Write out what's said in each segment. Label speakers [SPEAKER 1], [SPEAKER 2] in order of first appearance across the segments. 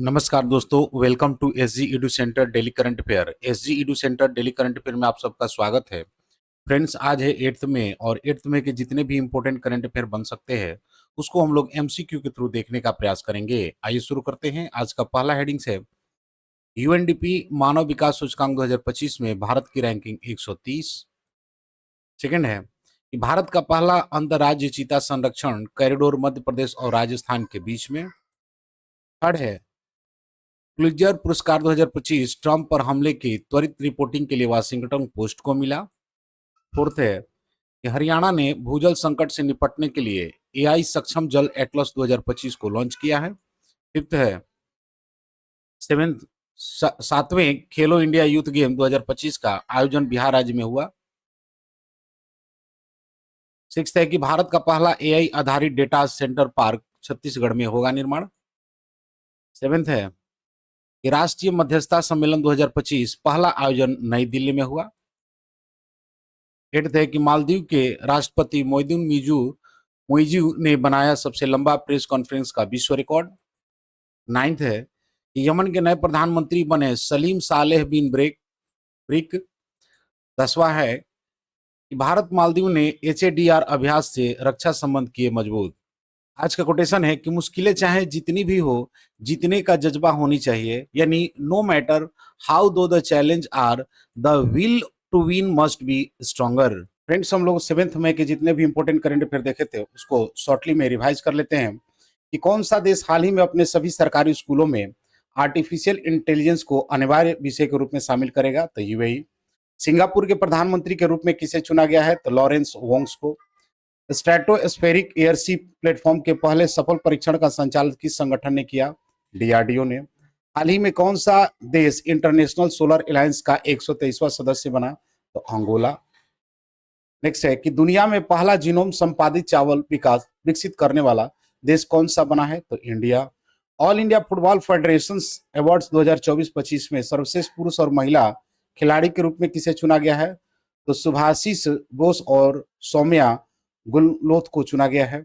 [SPEAKER 1] नमस्कार दोस्तों, welcome to SG edu centre daily current affair. SG edu centre daily current affair में आप सबका स्वागत है। फ्रेंड्स, आज है 8th में और 8th में के जितने भी इंपॉर्टेंट करंट अफेयर बन सकते हैं उसको हम लोग एमसीक्यू के थ्रू देखने का प्रयास करेंगे। आइए शुरू करते हैं। आज का पहला हेडिंग्स है यूएनडीपी मानव विकास सूचकांक 2025 में भारत की रैंकिंग 130। सेकंड है कि भारत का पहला अंतर्राज्य चीता संरक्षण कॉरिडोर मध्य प्रदेश और राजस्थान के बीच में। थर्ड है पुलित्जर पुरस्कार 2025 ट्रंप पर हमले की त्वरित रिपोर्टिंग के लिए वाशिंगटन पोस्ट को मिला। फोर्थ है कि हरियाणा ने भूजल संकट से निपटने के लिए एआई सक्षम जल एटलस 2025 को लॉन्च किया है। फिफ्थ है सेवेंथ सातवें खेलो इंडिया यूथ गेम 2025 का आयोजन बिहार राज्य में हुआ। सिक्स्थ है कि भारत का पहला एआई आधारित डेटा सेंटर पार्क छत्तीसगढ़ में होगा निर्माण। सेवेंथ है कि राष्ट्रीय मध्यस्थता सम्मेलन 2025 पहला आयोजन नई दिल्ली में हुआ। एट्थ है कि मालदीव के राष्ट्रपति मोइदुन मुइजू ने बनाया सबसे लंबा प्रेस कॉन्फ्रेंस का विश्व रिकॉर्ड। नाइन्थ है कि यमन के नए प्रधानमंत्री बने सलीम सालेह बिन ब्रिक। 10वां है कि भारत मालदीव ने एचएडीआर अभ्यास से रक्षा संबंध किए मजबूत। आज का कोटेशन है कि मुश्किलें चाहे जितनी भी हो, जीतने का जज्बा होनी चाहिए, यानी no matter how though the challenge are, the will to win must be stronger. Friends, हम लोग 7th मई के जितने भी इंपॉर्टेंट करंट अफेयर देखे थे उसको शॉर्टली में रिवाइज कर लेते हैं कि कौन सा देश हाल ही में अपने सभी सरकारी स्कूलों में आर्टिफिशियल इंटेलिजेंस को अनिवार्य विषय के रूप में शामिल करेगा, तो यूएई। सिंगापुर के प्रधानमंत्री के रूप में किसे चुना गया है, तो लॉरेंस वोंग्स को। स्ट्रेटोस्फेरिक एयरशिप प्लेटफॉर्म के पहले सफल परीक्षण का संचालन किस संगठन ने किया, डीआरडीओ ने। हाल ही में कौन सा देश इंटरनेशनल सोलर अलायंस का 123वां सदस्य बना, तो अंगोला। नेक्स्ट है कि दुनिया में पहला जीनोम संपादित चावल विकसित करने वाला देश कौन सा बना है, तो India. All India football federation awards 2024-25 में सर्वश्रेष्ठ पुरुष और महिला खिलाड़ी के रूप में किसे चुना गया है, तो सुभाषिस बोस और सौम्या गुलनोथ को चुना गया है।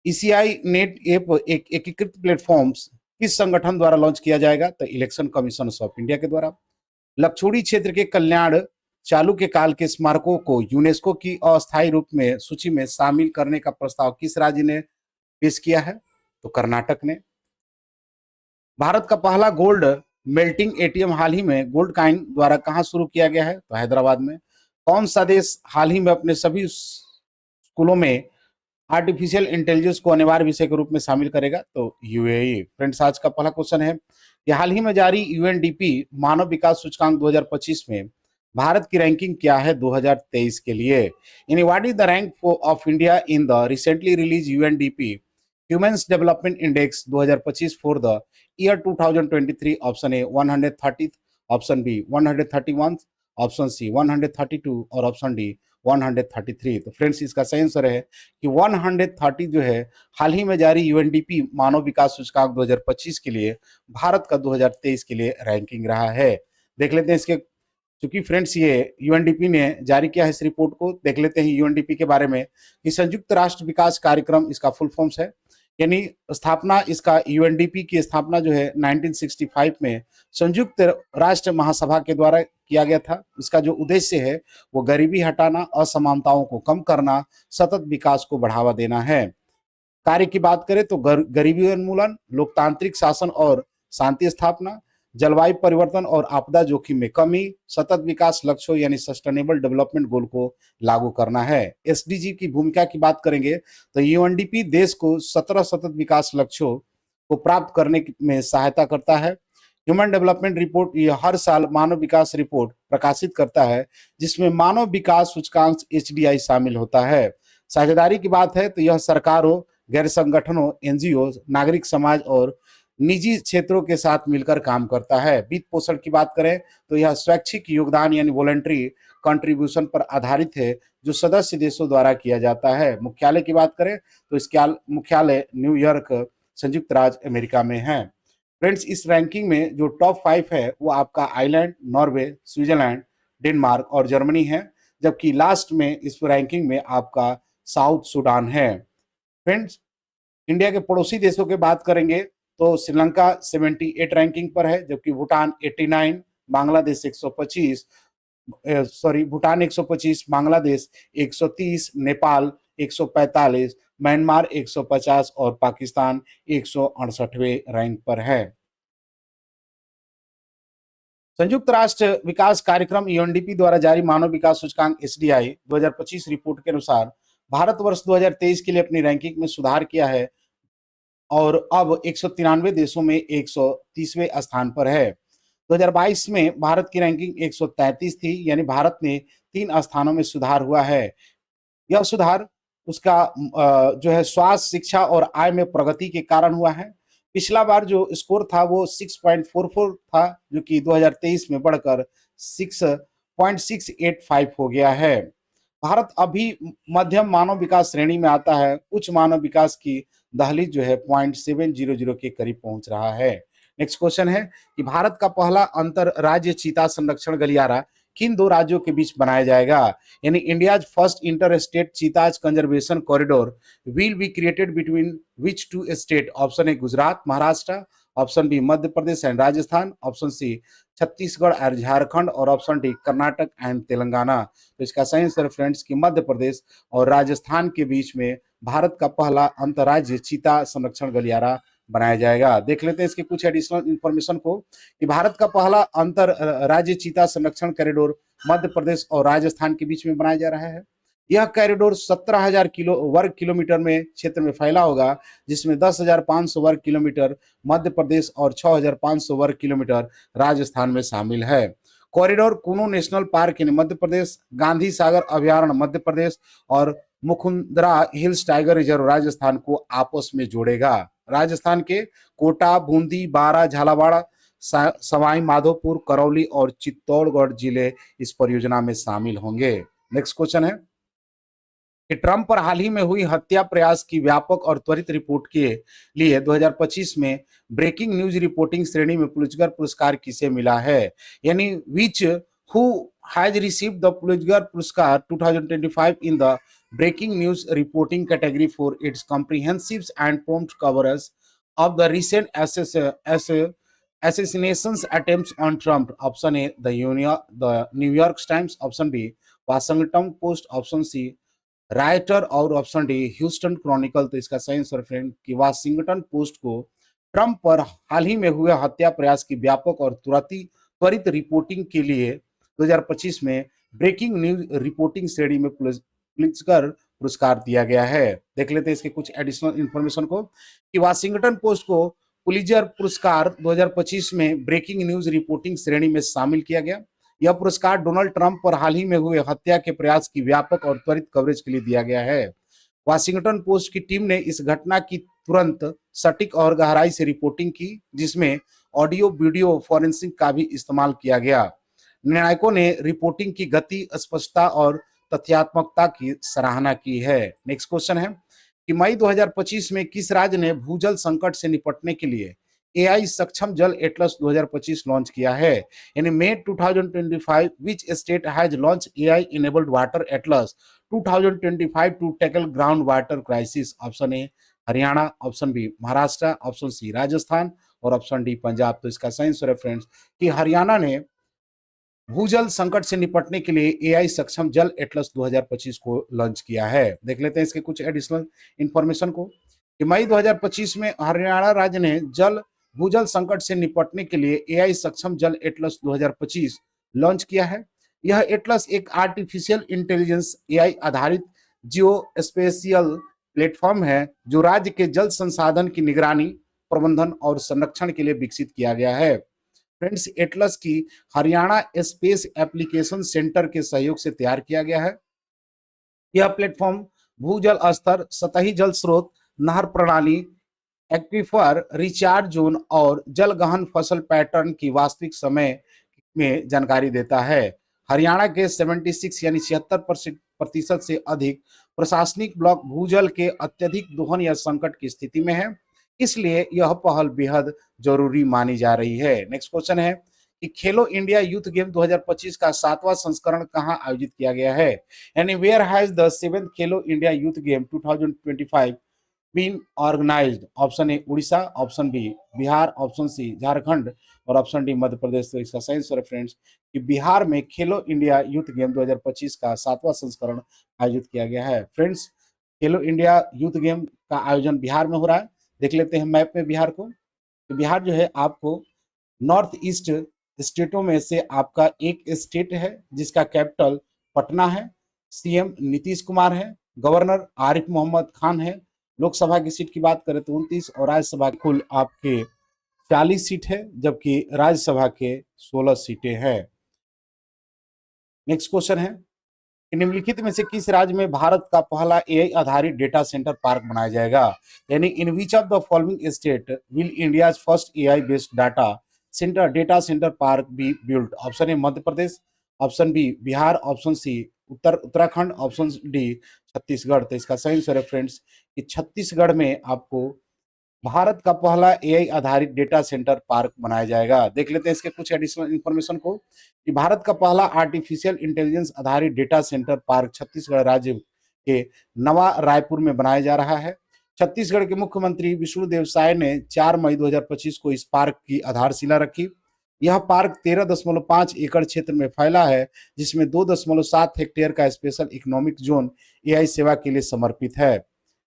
[SPEAKER 1] ईसीआई नेट ऐप एक एकीकृत प्लेटफॉर्म किस संगठन द्वारा लॉन्च किया जाएगा, तो इलेक्शन कमीशन ऑफ इंडिया के द्वारा। लक्षुड़ी क्षेत्र के कल्याण चालुक्य काल के स्मारकों को यूनेस्को की अस्थायी रूप में सूची में शामिल करने का प्रस्ताव किस राज्य ने पेश किया है, तो कर्नाटक ने। भारत का पहला गोल्ड मेल्टिंग एटीएम हाल ही में गोल्ड काइन द्वारा कहां शुरू किया गया है, तो हैदराबाद में। कौन सा देश हाल ही में अपने सभी स्कूलों में आर्टिफिशियल इंटेलिजेंस को अनिवार्य विषय के रूप में शामिल करेगा, तो यूएई। फ्रेंड्स, आज का पहला क्वेश्चन है कि हाल ही में जारी यूएनडीपी मानव विकास सूचकांक 2025 में भारत की रैंकिंग क्या है 2023 के लिए, यानी what is the rank of India in the recently release UNDP humans development index 2025 for the year 2023। Option A 130, option B 131, option C 132 और ऑप्शन डी 133। तो फ्रेंड्स, इसका सही आंसर है कि 130 जो है हाल ही में जारी यूएनडीपी मानव विकास सूचकांक 2025 के लिए भारत का 2023 के लिए रैंकिंग रहा है। देख लेते हैं इसके, क्योंकि फ्रेंड्स ये यूएनडीपी ने जारी किया है इस रिपोर्ट को, देख लेते हैं यूएनडीपी के बारे में कि संयुक्त राष्ट्र विकास कार्यक्रम इसका फुल फॉर्म्स है, यानी स्थापना इसका यूएनडीपी की स्थापना जो है 1965 में संयुक्त राष्ट्र महासभा के द्वारा किया गया था। इसका जो उद्देश्य है वो गरीबी हटाना, असमानताओं को कम करना, सतत विकास को बढ़ावा देना है। कार्य की बात करें तो गरीबी उन्मूलन, लोकतांत्रिक शासन और शांति स्थापना, जलवायु परिवर्तन और आपदा जोखिम में कमी, सतत विकास लक्ष्यों यानी सस्टेनेबल डेवलपमेंट गोल को लागू करना है। एसडीजी की भूमिका की बात करेंगे तो यूएनडीपी देश को 17 सतत विकास लक्ष्यों को प्राप्त करने में सहायता करता है। ह्यूमन डेवलपमेंट रिपोर्ट यह हर साल मानव विकास रिपोर्ट प्रकाशित करता है, जिसमें मानव विकास सूचकांक एचडीआई शामिल होता है। साझेदारी की बात है तो यह सरकारों, गैर संगठनों, एनजीओ, नागरिक समाज और निजी क्षेत्रों के साथ मिलकर काम करता है। वित्त पोषण की बात करें तो यह स्वैच्छिक योगदान यानी वॉलंटरी कंट्रीब्यूशन पर आधारित है, जो सदस्य देशों द्वारा किया जाता है। मुख्यालय की बात करें तो इसका मुख्यालय न्यूयॉर्क, संयुक्त राज्य अमेरिका में है। फ्रेंड्स, इस रैंकिंग में जो टॉप 5 है वो आपका आइलैंड, नॉर्वे, स्विट्जरलैंड, डेनमार्क और जर्मनी है, जबकि लास्ट में इस रैंकिंग में आपका साउथ सूडान है। फ्रेंड्स, इंडिया के पड़ोसी देशों की बात करेंगे तो श्रीलंका 78 रैंकिंग पर है, जबकि भूटान 89, बांग्लादेश 125, भूटान 125, बांग्लादेश 130, नेपाल 145, म्यांमार 150 और पाकिस्तान 168वें रैंक पर है। संयुक्त राष्ट्र विकास कार्यक्रम यूएनडीपी द्वारा जारी मानव विकास सूचकांक एसडीआई 2025 रिपोर्ट के अनुसार भारत वर्ष 2023 के लिए अपनी रैंकिंग में सुधार किया है और अब 193 देशों में 130वें स्थान पर है। 2022 में भारत की रैंकिंग 133 थी, यानी भारत ने 3 स्थानों में सुधार हुआ है। यह सुधार उसका जो है स्वास्थ्य, शिक्षा और आय में प्रगति के कारण हुआ है। पिछला बार जो स्कोर था वो 6.44 था, जो कि 2023 में बढ़कर 6.685 हो गया है। भारत अभी मध्यम मानव विकास श्रेणी में आता है। उच्च मानव विकास की दहलीज जो है 0.700 के करीब पहुंच रहा है। नेक्स्ट क्वेश्चन है कि भारत का पहला अंतर राज्य चीता संरक्षण गलियारा किन 2 राज्यों के बीच बनाया जाएगा? यानी India's first inter state cheetahs conservation corridor will be created between which 2 state? Option A Gujarat Maharashtra, option B Madhya Pradesh and Rajasthan, option C Chhattisgarh और झारखंड और option D Karnataka and Telangana. तो इसका सही आंसर फ्रेंड्स कि मध्य प्रदेश और राजस्थान के बीच में भारत का पहला अंतर्राज्य चीता संरक्षण गलियारा बनाया जाएगा। देख लेते हैं इसके कुछ एडिशनल इंफॉर्मेशन को कि भारत का पहला अंतर राज्य चीता संरक्षण कॉरिडोर मध्य प्रदेश और राजस्थान के बीच में बनाया जा रहा है। यह कॉरिडोर 17,000 वर्ग किलोमीटर में क्षेत्र में फैला होगा, जिसमें 10,500 वर्ग किलोमीटर मध्य प्रदेश और 6,500 वर्ग किलोमीटर राजस्थान में शामिल है। कॉरिडोर कुनो नेशनल पार्क यानी मध्य प्रदेश, गांधी सागर अभयारण्य मध्य प्रदेश और Mukundra hills tiger reserve Rajasthan को आपस में जोड़ेगा। राजस्थान के कोटा, बूंदी, बारा, झालावाड़, सवाई माधोपुर, करौली और चित्तौड़गढ़ जिले इस परियोजना में शामिल होंगे। नेक्स्ट क्वेश्चन है कि ट्रंप पर हाल ही में हुई हत्या प्रयास की व्यापक और त्वरित रिपोर्ट के लिए 2025 में ब्रेकिंग न्यूज रिपोर्टिंग श्रेणी में पुलित्जर पुरस्कार किसे मिला है? यानी which who has received the Pulitzer पुरस्कार 2025 in the breaking news reporting category for its comprehensive and prompt coverage of the recent assassinations attempts on Trump? Option A, the New York Times, option B, Washington Post, option C, writer और option D Houston Chronicle. तो इसका सही answer friend कि Washington post को Trump पर हाल ही में हुए हत्या प्रयास की व्यापक और त्वरित रिपोर्टिंग के लिए 2025 में ब्रेकिंग न्यूज रिपोर्टिंग श्रेणी में पुलित्जर पुरस्कार दिया गया है। देख लेते हैं इसके कुछ एडिशनल इंफॉर्मेशन को कि वाशिंगटन पोस्ट को पुलित्जर पुरस्कार 2025 में ब्रेकिंग न्यूज रिपोर्टिंग श्रेणी में शामिल किया गया। यह पुरस्कार डोनाल्ड ट्रंप पर हाल ही में हुए हत्या के प्रयास की व्यापक और त्वरित कवरेज के लिए दिया गया है। वाशिंगटन पोस्ट की टीम ने इस घटना की तुरंत, सटीक और गहराई से रिपोर्टिंग की, जिसमें ऑडियो वीडियो फॉरेंसिक का भी इस्तेमाल किया गया। निर्णायकों ने रिपोर्टिंग की गति, स्पष्टता और तथ्यात्मकता की सराहना की है। नेक्स्ट क्वेश्चन है कि मई 2025 में किस राज्य ने भूजल संकट से निपटने के लिए एआई सक्षम जल एटलस 2025 लॉन्च किया है? यानी May 2025 which state has launch AI enabled water atlas 2025 to tackle ground water crisis? Option A Haryana, option B Maharashtra, option C Rajasthan और ऑप्शन डी पंजाब। तो इसका सही आंसर है फ्रेंड्स कि हरियाणा ने भूजल संकट से निपटने के लिए एआई सक्षम जल एटलस 2025 को लॉन्च किया है। देख लेते हैं इसके कुछ एडिशनल इंफॉर्मेशन को कि मई 2025 में हरियाणा राज्य ने भूजल संकट से निपटने के लिए एआई सक्षम जल एटलस 2025 लॉन्च किया है। यह एटलस एक आर्टिफिशियल इंटेलिजेंस एआई आधारित जियो स्पेशियल प्लेटफॉर्म है जो राज्य के जल संसाधन की निगरानी, प्रबंधन और संरक्षण के लिए विकसित किया गया है। फ्रेंड्स, एटलस की हरियाणा स्पेस एप्लीकेशन सेंटर के सहयोग से तैयार किया गया है। यह प्लेटफॉर्म भूजल स्तर, सतही जल स्रोत, नहर प्रणाली, एक्वीफर, रिचार्ज जोन और जल गहन फसल पैटर्न की वास्तविक समय में जानकारी देता है। हरियाणा के 76 यानी 76% से अधिक प्रशासनिक ब्लॉक भूजल के अत्यधिक दोहन या संकट की स्थिति में है, इसलिए यह पहल बेहद जरूरी मानी जा रही है। नेक्स्ट क्वेश्चन है कि खेलो इंडिया यूथ गेम 2025 का 7वां संस्करण कहां आयोजित किया गया है? यानी where has the 7th Khelo India youth game 2025 been organised? Option A Orissa, option B Bihar, option C Jharkhand और ऑप्शन डी मध्य प्रदेश। तो इसका सही आंसर है फ्रेंड्स कि बिहार में खेलो इंडिया यूथ गेम 2025 का 7वां संस्करण आयोजित किया गया है। फ्रेंड्स, खेलो इंडिया यूथ गेम का आयोजन बिहार में हो रहा है। देख लेते हैं मैप में बिहार को। तो बिहार जो है आपको नॉर्थ ईस्ट स्टेटों में से आपका एक स्टेट है जिसका कैपिटल पटना है। सीएम नीतीश कुमार है, गवर्नर आरिफ मोहम्मद खान है। लोकसभा की सीट की बात करें तो 29 और राज्यसभा कुल आपके 40 सीट है, जबकि राज्यसभा के 16 सीटें हैं। नेक्स्ट क्वेश्चन है, निम्नलिखित में से किस राज्य में भारत का पहला एआई आधारित डेटा सेंटर पार्क बनाया जाएगा? यानी in which of the following state will India first AI based data center park be built? Option A Madhya Pradesh, option B Bihar, option C Uttarakhand, option D Chhattisgarh. तो इसका सही आंसर है फ्रेंड्स कि छत्तीसगढ़ में आपको भारत का पहला एआई आधारित डेटा सेंटर पार्क बनाया जाएगा। देख लेते हैं इसके कुछ एडिशनल इंफॉर्मेशन को कि भारत का पहला आर्टिफिशियल इंटेलिजेंस आधारित डेटा सेंटर पार्क छत्तीसगढ़ राज्य के नवा रायपुर में बनाया जा रहा है। छत्तीसगढ़ के मुख्यमंत्री विष्णुदेव साय ने 4 मई 2025 को इस पार्क की आधारशिला रखी। यह पार्क 13.5 एकड़ क्षेत्र में फैला है, जिसमें 2.7 हेक्टेयर का स्पेशल इकोनॉमिक जोन एआई सेवा के लिए समर्पित है।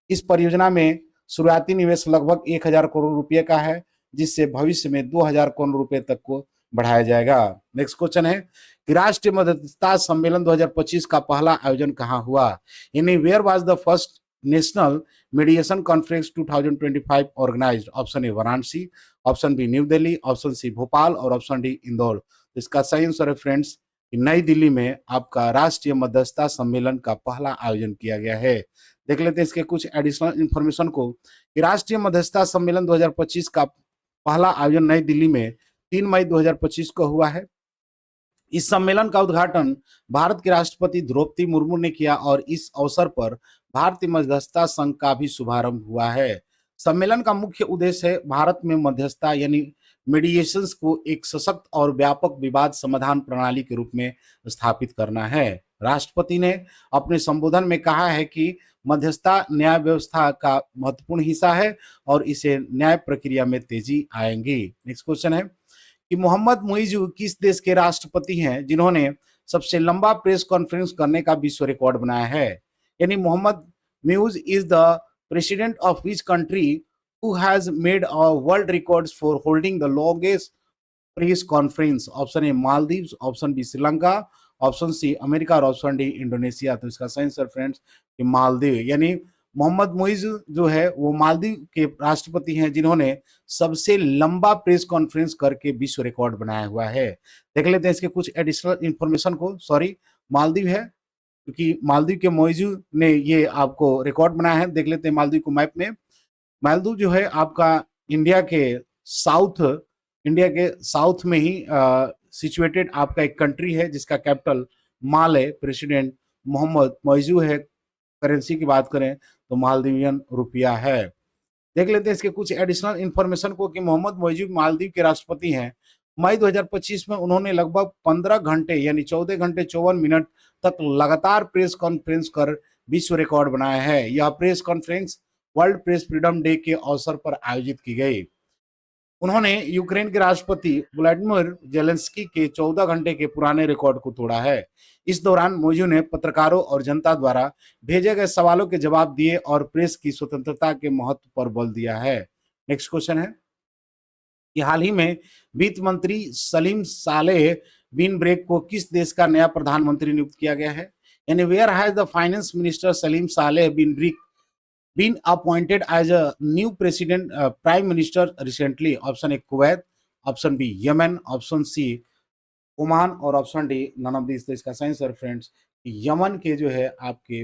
[SPEAKER 1] इस परियोजना में शुरुआती निवेश लगभग 1000 करोड़ रुपए का है, जिससे भविष्य में 2000 करोड़ रुपए तक को बढ़ाया जाएगा। नेक्स्ट क्वेश्चन है कि राष्ट्रीय मध्यस्थता सम्मेलन 2025 का पहला आयोजन कहाँ हुआ? यानी where was the first national mediation conference 2025 organised? Option A Varanasi, option B new Delhi, option C Bhopal और ऑप्शन डी इंदौर। इसका सही आंसर है फ्रेंड्स नई दिल्ली में आपका राष्ट्रीय मध्यस्थता सम्मेलन का पहला आयोजन किया गया है। देख लेते हैं इसके कुछ एडिशनल इंफॉर्मेशन को कि राष्ट्रीय मध्यस्थता सम्मेलन 2025 का पहला आयोजन नई दिल्ली में 3 मई 2025 को हुआ है। इस सम्मेलन का उद्घाटन भारत के राष्ट्रपति द्रौपदी मुर्मू ने किया और इस अवसर पर भारतीय मध्यस्थता संघ का भी शुभारंभ हुआ है। सम्मेलन का मुख्य उद्देश्य है भारत में मध्यस्थता यानी मीडिएशंस को एक सशक्त और व्यापक विवाद समाधान प्रणाली के रूप में स्थापित करना है। राष्ट्रपति ने अपने संबोधन में कहा है कि मध्यस्थता न्याय व्यवस्था का महत्वपूर्ण हिस्सा है और इसे न्याय प्रक्रिया में तेजी आएंगी। नेक्स्ट क्वेश्चन है कि मोहम्मद मुइज़ किस देश के राष्ट्रपति हैं जिन्होंने सबसे लंबा प्रेस कॉन्फ्रेंस करने का विश्व रिकॉर्ड बनाया है? यानी Mohamed Muizzu is the president of which country who has made a world records for holding the longest press conference? Option A Maldives, option B Sri Lanka, option C America और ऑप्शन डी इंडोनेशिया। तो इसका सही आंसर फ्रेंड्स मालदीव यानी मोहम्मद मुइज़ जो है वो मालदीव के राष्ट्रपति हैं जिन्होंने सबसे लंबा प्रेस कॉन्फ्रेंस करके विश्व रिकॉर्ड बनाया हुआ है। देख लेते हैं इसके कुछ एडिशनल इंफॉर्मेशन को। सॉरी, मालदीव है क्योंकि मालदीव के मुइज़ ने ये आपको रिकॉर्ड बनाया है। देख लेते हैं मालदीव को मैप में। मालदीव जो है आपका इंडिया के साउथ में ही सिचुएटेड आपका एक कंट्री है जिसका कैपिटल माल है। प्रेसिडेंट मोहम्मद मुइज़ है। करेंसी की बात करें तो मालदीवियन रुपया है। देख लेते हैं इसके कुछ एडिशनल इंफॉर्मेशन को कि मोहम्मद मुइज़ मालदीव के राष्ट्रपति हैं। मई 2025 में उन्होंने लगभग 15 घंटे यानी 14 घंटे 54 मिनट तक लगातार प्रेस कॉन्फ्रेंस कर विश्व रिकॉर्ड बनाया है। यह press conference world press freedom day के अवसर पर आयोजित की गई। उन्होंने यूक्रेन के राष्ट्रपति व्लादिमीर जेलेंस्की के 14 घंटे के पुराने रिकॉर्ड को तोड़ा है। इस दौरान मुइज़ ने पत्रकारों और जनता द्वारा भेजे गए सवालों के जवाब दिए और प्रेस की स्वतंत्रता के महत्व पर बल दिया है। नेक्स्ट क्वेश्चन है कि हाल ही में वित्त मंत्री सलीम सालेह बिन ब्रेक को किस देश का नया प्रधानमंत्री नियुक्त किया गया है? यानी where has the finance minister Salim Saleh bin Breik been appointed as a new president prime minister recently? Option A Kuwait, option B Yemen, option C Oman और option D none of this. तो इसका सही answer friends Yemen के जो है आपके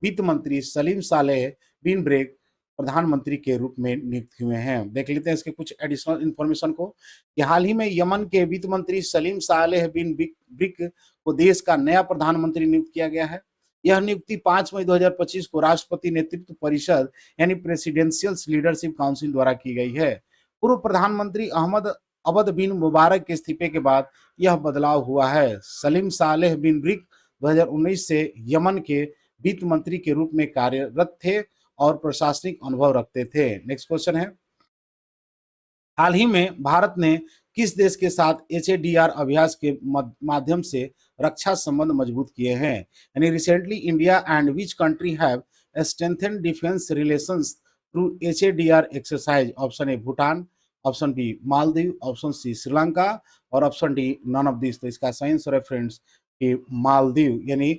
[SPEAKER 1] वित्त मंत्री सलीम सालेह बिन ब्रेक प्रधानमंत्री के रूप में नियुक्त हुए हैं। देख लेते हैं इसके कुछ एडिशनल इंफॉर्मेशन को कि हाल ही में यमन के वित्त मंत्री सलीम सालेह बिन ब्रेक को देश का नया प्रधानमंत्री नियुक्त किया गया है। यह नियुक्ति 5 मई 2025 को राष्ट्रपति नेतृत्व परिषद यानी प्रेसिडेंशियल लीडरशिप काउंसिल द्वारा की गई है। पूर्व प्रधानमंत्री अहमद अबद बिन मुबारक के इस्तीफे के बाद यह बदलाव हुआ है। सलीम सालेह बिन ब्रेक 2019 से यमन के वित्त मंत्री के रूप में कार्यरत थे और प्रशासनिक अनुभव रखते थे। नेक्स्ट क्वेश्चन है, हाल ही में भारत ने किस देश के साथ एचएडीआर अभ्यास के माध्यम से रक्षा संबंध मजबूत किए हैं? यानी recently India and which country have strengthened defence relations through HADR exercise? Option A Bhutan, option B Maldives, option C Sri Lanka और option D none of this. तो इसका सही आंसर है फ्रेंड्स कि मालदीव। यानी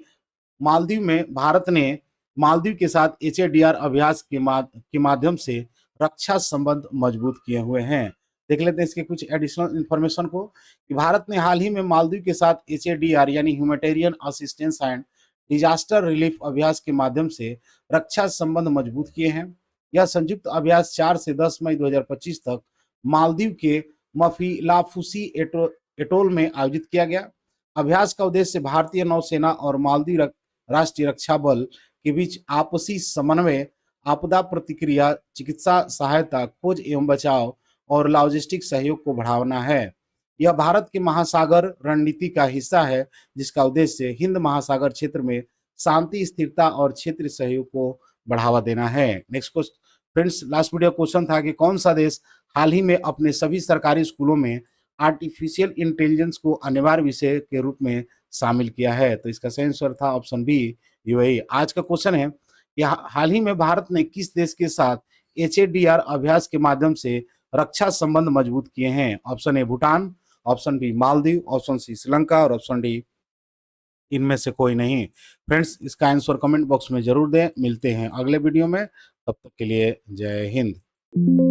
[SPEAKER 1] मालदीव में भारत ने मालदीव के साथ एचएडीआर अभ्यास के माध्यम से रक्षा संबंध मजबूत किए हुए हैं। देख लेते हैं इसके कुछ एडिशनल इंफॉर्मेशन को कि भारत ने हाल ही में मालदीव के साथ एचएडीआर यानी humanitarian assistance and disaster relief अभ्यास के माध्यम से रक्षा संबंध मजबूत किए हैं। यह संयुक्त अभ्यास 4 से 10 मई 2025 तक मालदीव के मफिलाफुसी एटोल में आयोजित किया गया। अभ्यास का उद्देश्य भारतीय नौसेना और मालदीव राष्ट्रीय रक्षा बल के बीच आपसी समन्वय, आपदा प्रतिक्रिया, चिकित्सा सहायता, खोज एवं बचाव और लॉजिस्टिक सहयोग को बढ़ाना है। यह भारत के महासागर रणनीति का हिस्सा है, जिसका उद्देश्य हिंद महासागर क्षेत्र में शांति, स्थिरता और क्षेत्रीय सहयोग को बढ़ावा देना है। Next question friends, last video question था कि कौन सा देश हाल ही में अपने सभी सरकारी स्कूलों में आर्टिफिशियल इंटेलिजेंस को अनिवार्य विषय के रूप में शामिल किया है? तो इसका सही आंसर था ऑप्शन बी यूएई। आज का क्वेश्चन है कि हाल ही में भारत ने किस देश के साथ एचएडीआर अभ्यास के माध्यम से रक्षा संबंध मजबूत किए हैं? Option A Bhutan, option B Maldives, option C Sri Lanka और ऑप्शन डी इनमें से कोई नहीं। फ्रेंड्स, इसका आंसर कमेंट बॉक्स में जरूर दें। मिलते हैं अगले वीडियो में, तब तक के लिए जय हिंद।